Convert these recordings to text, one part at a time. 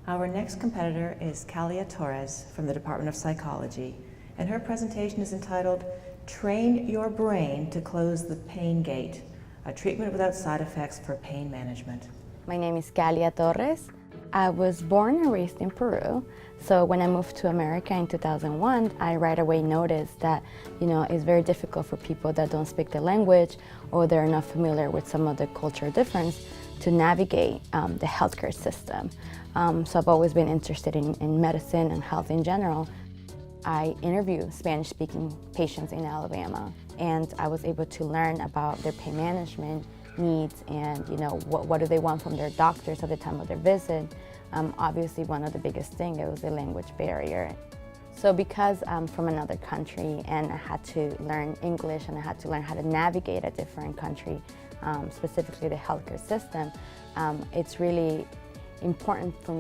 Our next competitor is Calia Torres from the Department of Psychology, and her presentation is entitled Train Your Brain to Close the Pain Gate, a treatment without side effects for pain management. My name is Calia Torres. I was born and raised in Peru, so when I moved to America in 2001, I right away noticed that, it's very difficult for people that don't speak the language or they're not familiar with some of the cultural difference to navigate the healthcare system. So I've always been interested in medicine and health in general. I interview Spanish-speaking patients in Alabama, and I was able to learn about their pain management needs and what do they want from their doctors at the time of their visit. Obviously, one of the biggest things was the language barrier. So because I'm from another country and I had to learn English and I had to learn how to navigate a different country, specifically the healthcare system, it's really important for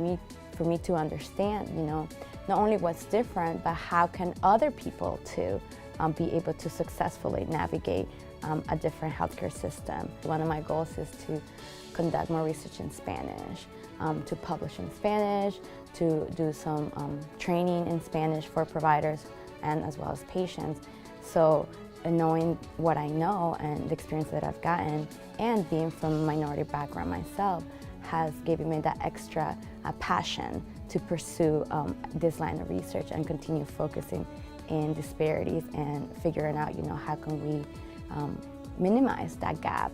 me to understand, not only what's different, but how can other people too be able to successfully navigate a different healthcare system. One of my goals is to conduct more research in Spanish, to publish in Spanish, to do some training in Spanish for providers and as well as patients. So knowing what I know and the experience that I've gotten and being from a minority background myself has given me that extra passion to pursue this line of research and continue focusing in disparities and figuring out, how can we minimize that gap.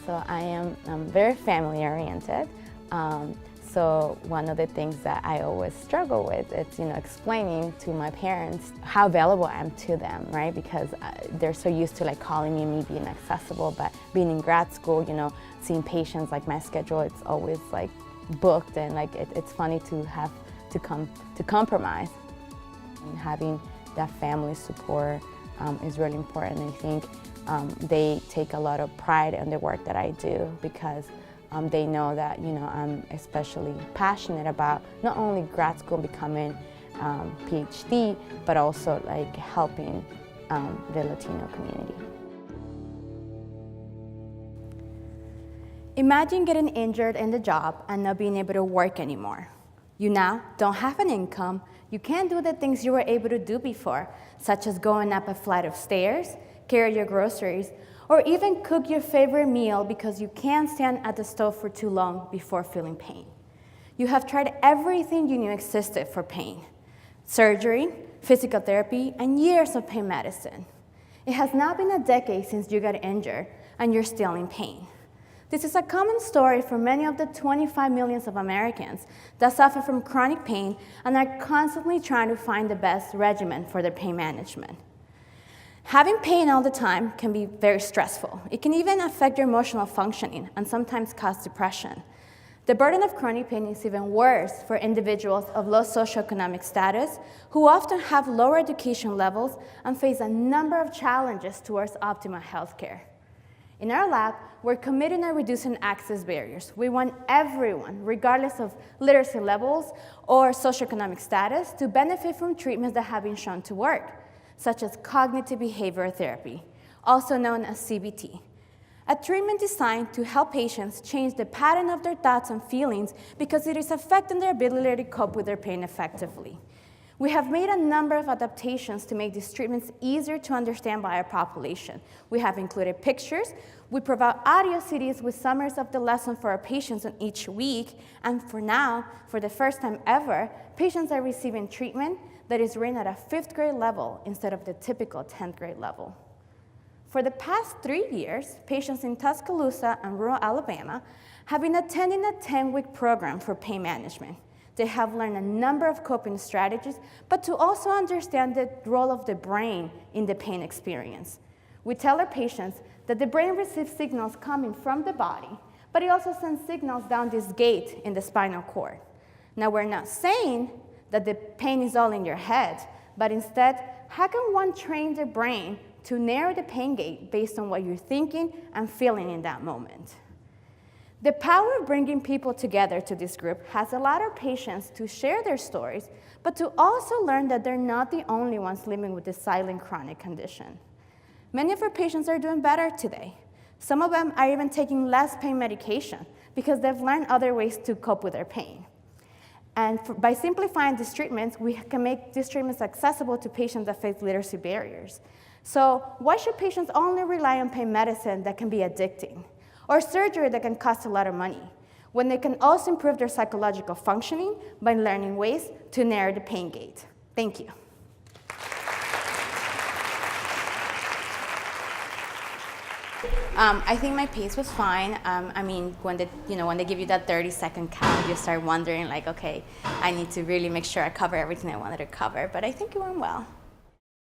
So I am very family-oriented. So one of the things that I always struggle with is, explaining to my parents how valuable I am to them, right? Because they're so used to calling me and me being accessible, but being in grad school, seeing patients, my schedule, it's always booked, and it's funny to have to compromise. And having that family support is really important. I think they take a lot of pride in the work that I do because they know that I'm especially passionate about not only grad school becoming PhD, but also helping the Latino community. Imagine getting injured in the job and not being able to work anymore. You now don't have an income. You can't do the things you were able to do before, such as going up a flight of stairs, carry your groceries, or even cook your favorite meal because you can't stand at the stove for too long before feeling pain. You have tried everything you knew existed for pain: surgery, physical therapy, and years of pain medicine. It has now been a decade since you got injured, and you're still in pain. This is a common story for many of the 25 million of Americans that suffer from chronic pain and are constantly trying to find the best regimen for their pain management. Having pain all the time can be very stressful. It can even affect your emotional functioning and sometimes cause depression. The burden of chronic pain is even worse for individuals of low socioeconomic status who often have lower education levels and face a number of challenges towards optimal health care. In our lab, we're committed to reducing access barriers. We want everyone, regardless of literacy levels or socioeconomic status, to benefit from treatments that have been shown to work, such as cognitive behavioral therapy, also known as CBT. A treatment designed to help patients change the pattern of their thoughts and feelings because it is affecting their ability to cope with their pain effectively. We have made a number of adaptations to make these treatments easier to understand by our population. We have included pictures. We provide audio CDs with summaries of the lesson for our patients on each week. And for now, for the first time ever, patients are receiving treatment that is written at a 5th grade level instead of the typical 10th grade level. For the past 3 years, patients in Tuscaloosa and rural Alabama have been attending a 10-week program for pain management. They have learned a number of coping strategies, but to also understand the role of the brain in the pain experience. We tell our patients that the brain receives signals coming from the body, but it also sends signals down this gate in the spinal cord. Now, we're not saying that the pain is all in your head, but instead, how can one train the brain to narrow the pain gate based on what you're thinking and feeling in that moment? The power of bringing people together to this group has allowed our patients to share their stories, but to also learn that they're not the only ones living with this silent chronic condition. Many of our patients are doing better today. Some of them are even taking less pain medication because they've learned other ways to cope with their pain. And by simplifying these treatments, we can make these treatments accessible to patients that face literacy barriers. So why should patients only rely on pain medicine that can be addicting, or surgery that can cost a lot of money, when they can also improve their psychological functioning by learning ways to narrow the pain gate? Thank you. I think my pace was fine. I mean, when they give you that 30-second count, you start wondering, like, okay, I need to really make sure I cover everything I wanted to cover. But I think it went well.